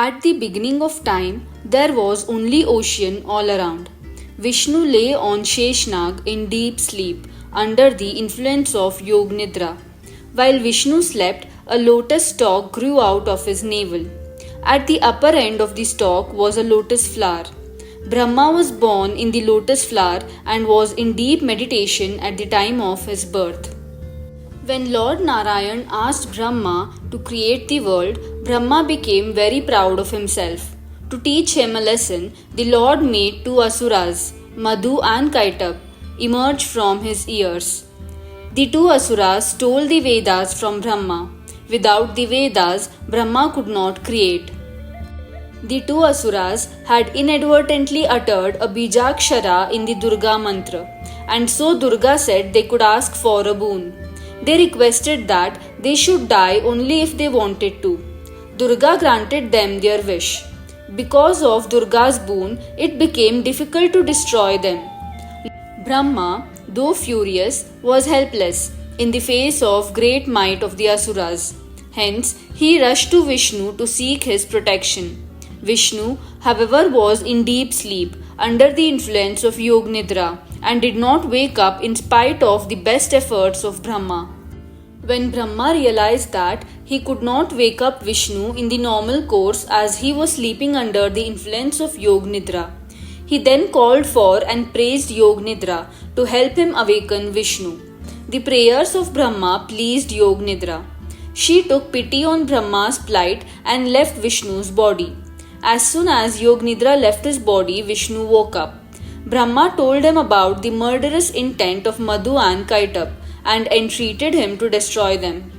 At the beginning of time, there was only ocean all around. Vishnu lay on Sheshnag in deep sleep under the influence of Yog Nidra. While Vishnu slept, a lotus stalk grew out of his navel. At the upper end of the stalk was a lotus flower. Brahma was born in the lotus flower and was in deep meditation at the time of his birth. When Lord Narayan asked Brahma to create the world, Brahma became very proud of himself. To teach him a lesson, the Lord made two asuras, Madhu and Kaitab, emerge from his ears. The two asuras stole the Vedas from Brahma. Without the Vedas, Brahma could not create. The two asuras had inadvertently uttered a Bijakshara in the Durga mantra, and so Durga said they could ask for a boon. They requested that they should die only if they wanted to. Durga granted them their wish. Because of Durga's boon, it became difficult to destroy them. Brahma, though furious, was helpless in the face of great might of the asuras. Hence, he rushed to Vishnu to seek his protection. Vishnu, however, was in deep sleep under the influence of Yog Nidra and did not wake up in spite of the best efforts of Brahma. When Brahma realized that he could not wake up Vishnu in the normal course as he was sleeping under the influence of Yog Nidra, he then called for and praised Yog Nidra to help him awaken Vishnu. The prayers of Brahma pleased Yog Nidra. She took pity on Brahma's plight and left Vishnu's body. As soon as Yog Nidra left his body, Vishnu woke up. Brahma told him about the murderous intent of Madhu and Kaitab and entreated him to destroy them.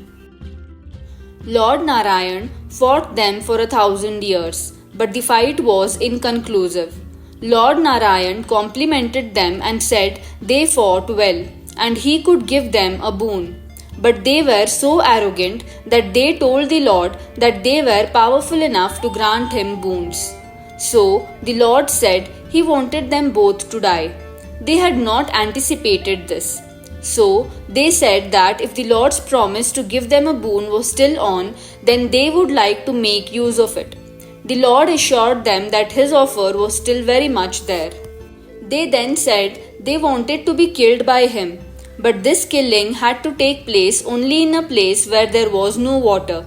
Lord Narayan fought them for 1,000 years, but the fight was inconclusive. Lord Narayan complimented them and said they fought well and he could give them a boon. But they were so arrogant that they told the Lord that they were powerful enough to grant him boons. So the Lord said he wanted them both to die. They had not anticipated this. So they said that if the Lord's promise to give them a boon was still on, then they would like to make use of it. The Lord assured them that his offer was still very much there. They then said they wanted to be killed by him. But this killing had to take place only in a place where there was no water.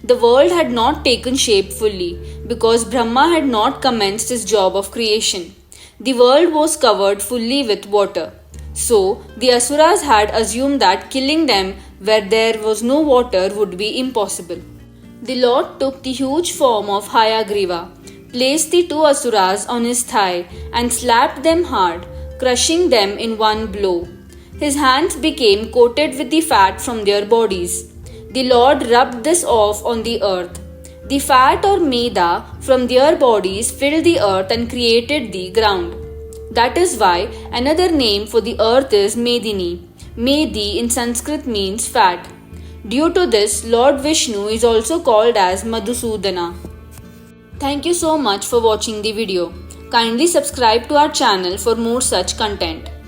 The world had not taken shape fully because Brahma had not commenced his job of creation. The world was covered fully with water. So, the Asuras had assumed that killing them where there was no water would be impossible. The Lord took the huge form of Hayagriva, placed the two Asuras on his thigh and slapped them hard, crushing them in one blow. His hands became coated with the fat from their bodies. The Lord rubbed this off on the earth. The fat or meda from their bodies filled the earth and created the ground. That is why another name for the earth is Medini. Medi in Sanskrit means fat. Due to this, Lord Vishnu is also called as Madhusudana. Thank you so much for watching the video. Kindly subscribe to our channel for more such content.